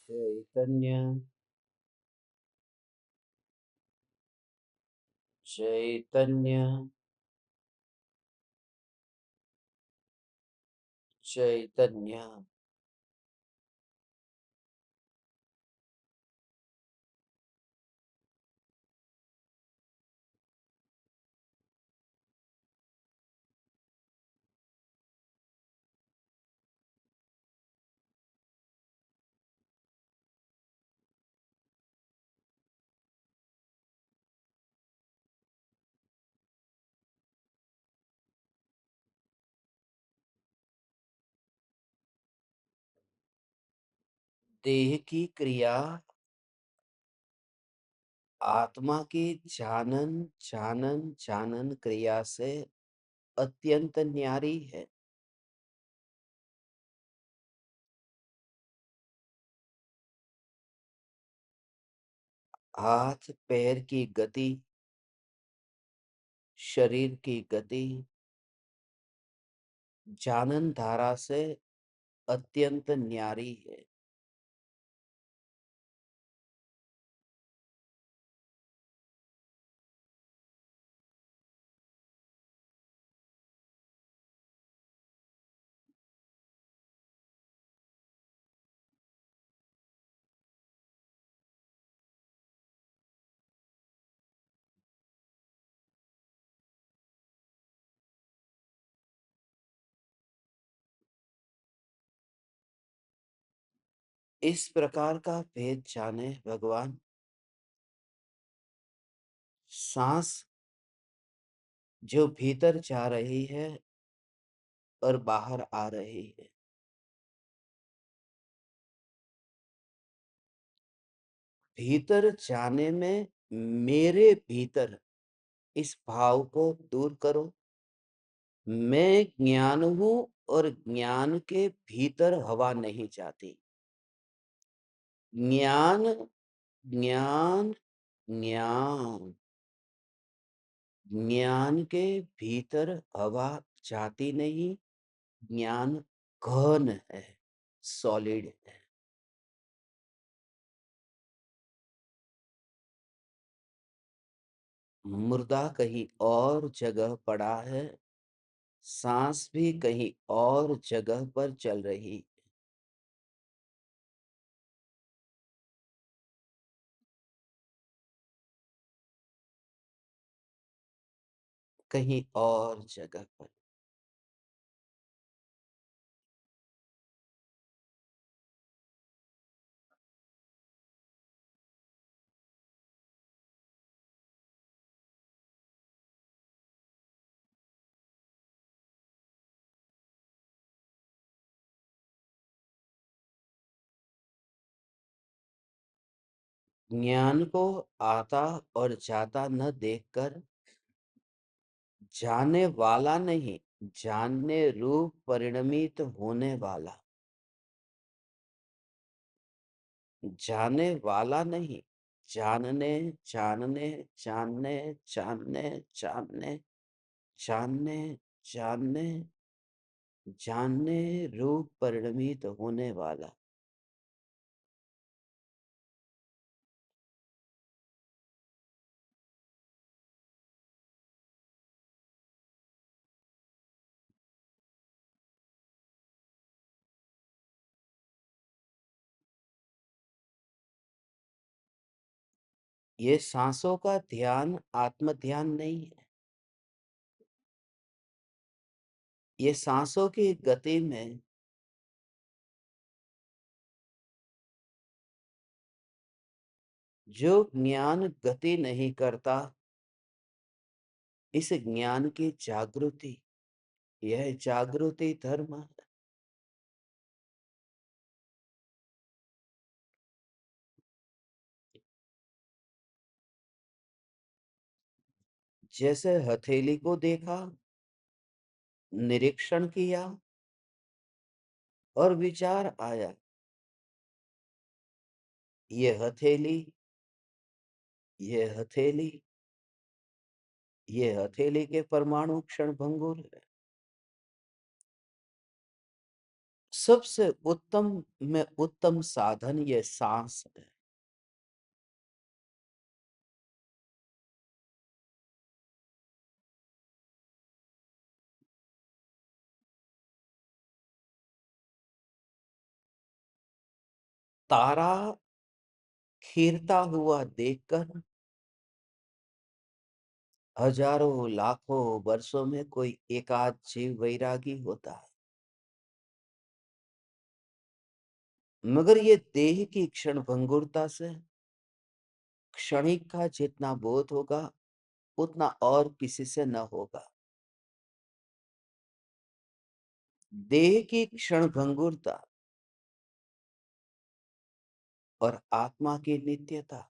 चैतन्य चैतन्य चैतन्य। देह की क्रिया आत्मा की जानन जानन जानन क्रिया से अत्यंत न्यारी है। हाथ पैर की गति, शरीर की गति जानन धारा से अत्यंत न्यारी है। इस प्रकार का भेद जाने भगवान। सांस जो भीतर जा रही है और बाहर आ रही है, भीतर जाने में मेरे भीतर इस भाव को दूर करो। मैं ज्ञान हूं और ज्ञान के भीतर हवा नहीं जाती। ज्ञान ज्ञान ज्ञान ज्ञान के भीतर हवा जाती नहीं। ज्ञान घन है, सॉलिड है। मुर्दा कहीं और जगह पड़ा है, सांस भी कहीं और जगह पर चल रही, कहीं और जगह पर। ज्ञान को आता और जाता न देखकर जाने वाला नहीं, जानने रूप परिणमित होने वाला। जाने वाला नहीं, जानने जानने जानने जानने जानने जानने जानने जानने रूप परिणमित होने वाला। ये सांसों का ध्यान आत्म ध्यान नहीं है। ये सांसों की गति में जो ज्ञान गति नहीं करता, इस ज्ञान की जागृति, यह जागृति धर्म है। जैसे हथेली को देखा, निरीक्षण किया और विचार आया, ये हथेली, ये हथेली, ये हथेली के परमाणु क्षण भंगुर है। सबसे उत्तम में उत्तम साधन ये सांस है। तारा खीरता हुआ देखकर हजारों लाखों वर्षों में कोई एकाध जीव वैरागी होता है, मगर ये देह की क्षण भंगुरता से क्षणिक का जितना बोध होगा उतना और किसी से न होगा। देह की क्षण भंगुरता और आत्मा की नित्यता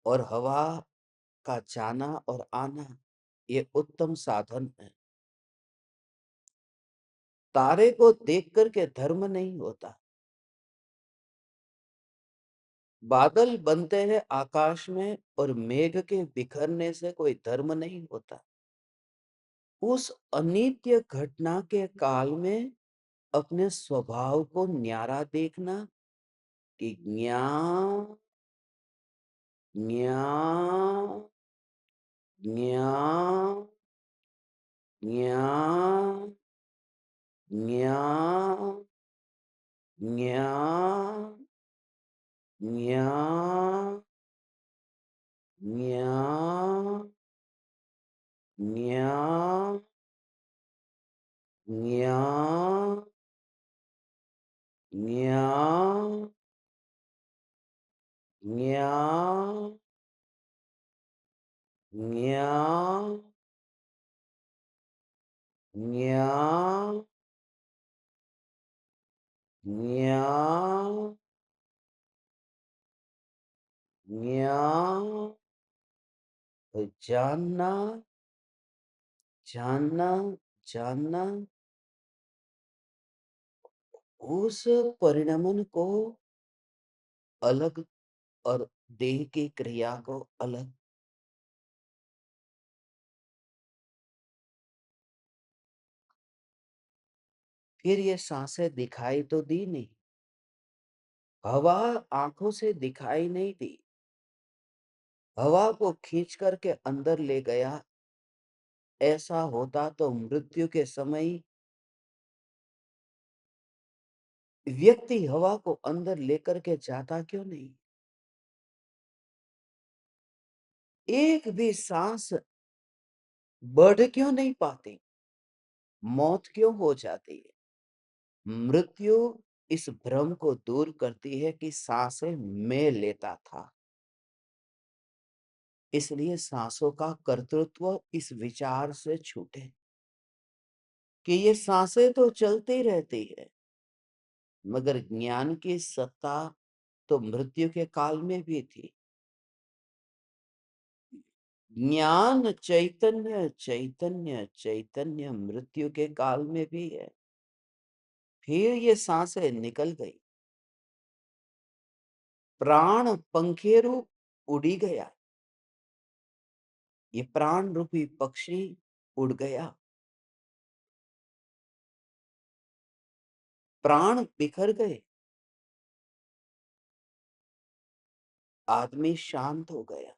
और हवा का जाना और आना ये उत्तम साधन है। तारे को देख कर के धर्म नहीं होता। बादल बनते हैं आकाश में और मेघ के बिखरने से कोई धर्म नहीं होता। उस अनित्य घटना के काल में अपने स्वभाव को न्यारा देखना कि ज्ञान ज्ञान ज्ञान ज्ञान ज्ञान ज्ञान ज्ञान ज्ञान ज्ञान ज्ञान ज्ञान ज्ञान ज्ञान ज्ञान ज्ञान ज्ञान जानना जानना जानना उस परिणमन को अलग और देह की क्रिया को अलग। फिर ये सांसें दिखाई तो दी नहीं, हवा आंखों से दिखाई नहीं दी, हवा को खींच करके अंदर ले गया। ऐसा होता तो मृत्यु के समय व्यक्ति हवा को अंदर लेकर के जाता क्यों नहीं? एक भी सांस बढ़ क्यों नहीं पाती? मौत क्यों हो जाती है? मृत्यु इस भ्रम को दूर करती है कि सांसें मैं लेता था। इसलिए सांसों का कर्तृत्व इस विचार से छूटे कि ये सांसें तो चलती रहती है, मगर ज्ञान की सत्ता तो मृत्यु के काल में भी थी। ज्ञान चैतन्य चैतन्य चैतन्य मृत्यु के काल में भी है। फिर ये सांसें निकल गई, प्राण पंखेरु उड़ी गया, ये प्राण रूपी पक्षी उड़ गया, प्राण बिखर गए, आदमी शांत हो गया।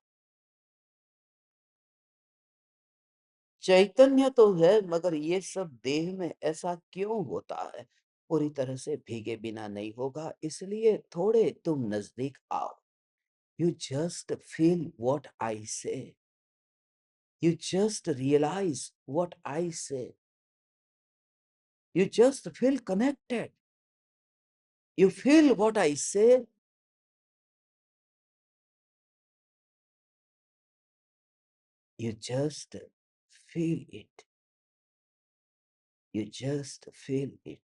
चैतन्य तो है, मगर ये सब देह में ऐसा क्यों होता है? पूरी तरह से भीगे बिना नहीं होगा, इसलिए थोड़े तुम नजदीक आओ। You just feel what I say, you just realise what I say, you just feel connected, you feel what I say, you just feel it, you just feel it.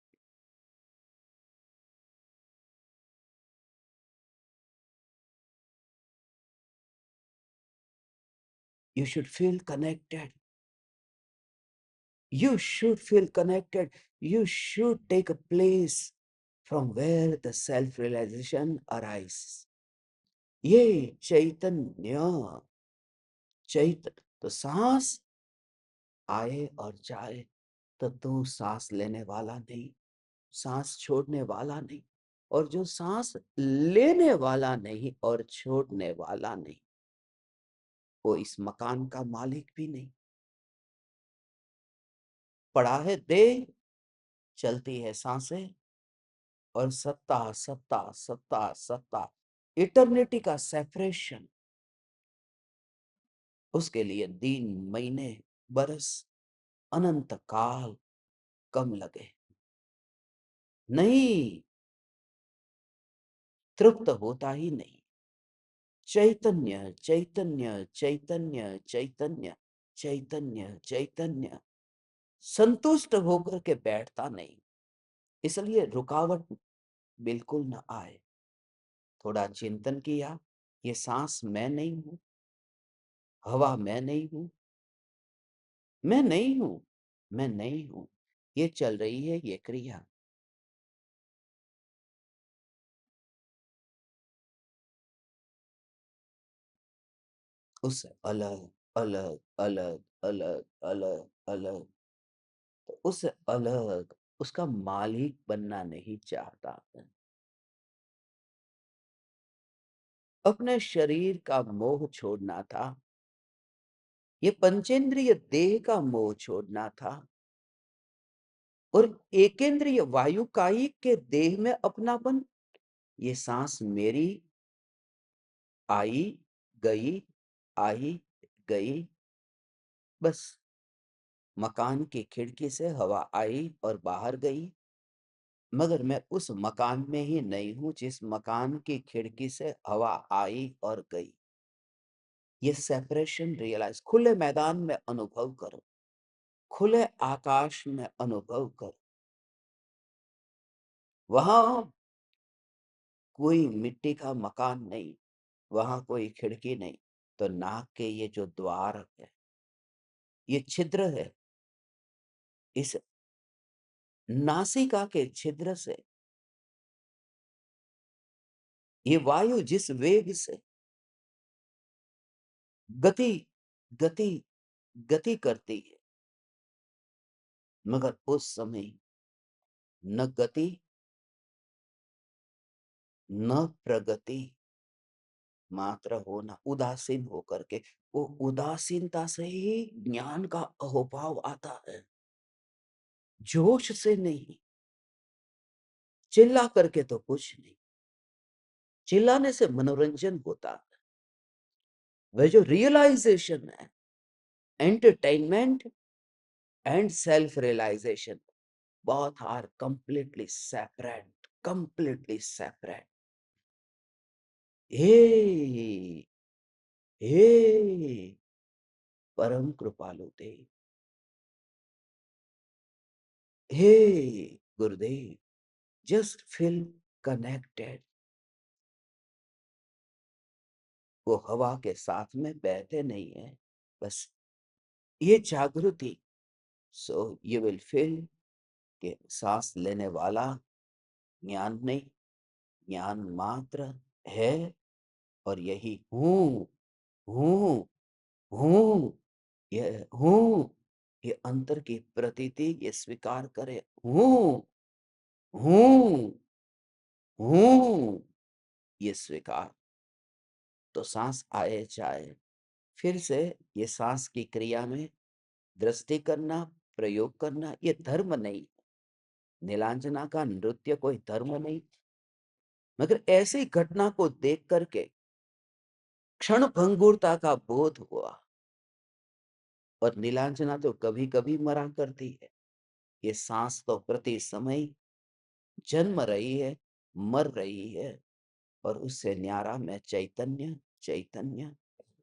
You should feel connected, you should feel connected, you should take a place from where the self realization arises. ये चैतन्य चैतन्य तो सांस आए और जाए, तो तू सांस लेने वाला नहीं, सांस छोड़ने वाला नहीं, और जो सांस लेने वाला नहीं और छोड़ने वाला नहीं, वो इस मकान का मालिक भी नहीं। पड़ा है देह, चलती है सांसें, और सत्ता सत्ता सत्ता सत्ता, इटर्निटी का सेपरेशन, उसके लिए दिन, महीने, बरस, अनंत काल कम लगे। नहीं, तृप्त होता ही नहीं। चैतन्य चैतन्य चैतन्य चैतन्य चैतन्य चैतन्य, संतुष्ट होकर के बैठता नहीं। इसलिए रुकावट बिल्कुल ना आए। थोड़ा चिंतन किया, ये सांस मैं नहीं हूं, हवा मैं नहीं हूं, मैं नहीं हूं, मैं नहीं हूं, ये चल रही है ये क्रिया। उससे अलग अलग अलग अलग अलग अलग, तो उससे अलग उसका मालिक बनना नहीं चाहता है। अपने शरीर का मोह छोड़ना था, ये पंचेंद्रिय देह का मोह छोड़ना था, और एकेंद्रिय वायुकायिक के देह में अपनापन। ये सांस मेरी, आई गई, आई गई, बस। मकान की खिड़की से हवा आई और बाहर गई, मगर मैं उस मकान में ही नहीं हूं जिस मकान की खिड़की से हवा आई और गई। ये सेपरेशन रियलाइज खुले मैदान में अनुभव करो, खुले आकाश में अनुभव करो। वहां कोई मिट्टी का मकान नहीं, वहां कोई खिड़की नहीं, तो नाक के ये जो द्वार है, ये छिद्र है, इस नासिका के छिद्र से ये वायु जिस वेग से गति गति गति करती है, मगर उस समय न गति न प्रगति, मात्र होना, उदासीन होकर के। वो उदासीनता से ही ज्ञान का अहोभाव आता है, जोश से नहीं। चिल्ला करके तो कुछ नहीं, चिल्लाने से मनोरंजन होता है। वह जो रियलाइजेशन है, entertainment and self realisation, both are completely separate, completely separate. हे हे परम कृपालु देव, हे गुरुदेव, जस्ट फील कनेक्टेड। वो हवा के साथ में बहते नहीं है, बस ये जागृति। सो यू विल फील कि सांस लेने वाला ज्ञान नहीं, ज्ञान मात्र है, और यही हूं हूं हूं, ये हूं, ये अंतर की प्रतीति, ये स्वीकार करे, हूं हूं हूं, ये स्वीकार। तो सांस आए जाए, फिर से ये सांस की क्रिया में दृष्टि करना, प्रयोग करना, ये धर्म नहीं। नीलांजना का नृत्य कोई धर्म नहीं, मगर ऐसी घटना को देख करके क्षण भंगुरता का बोध हुआ। और नीलांजना तो कभी कभी मरा करती है, ये सांस तो प्रति समय जन्म रही है, मर रही है, और उससे न्यारा मैं चैतन्य चैतन्य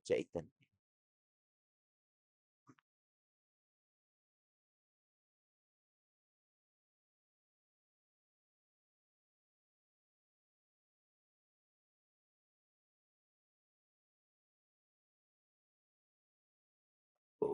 चैतन्य। ओ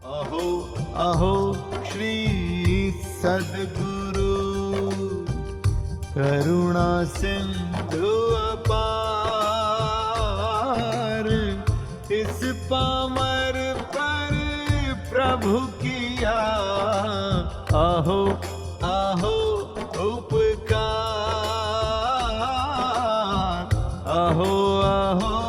अहो अहो श्री सद्गुरु करुणा सिंधु अपार, इस पामर पर प्रभु किया आहो आहो उपकार, आहो आहो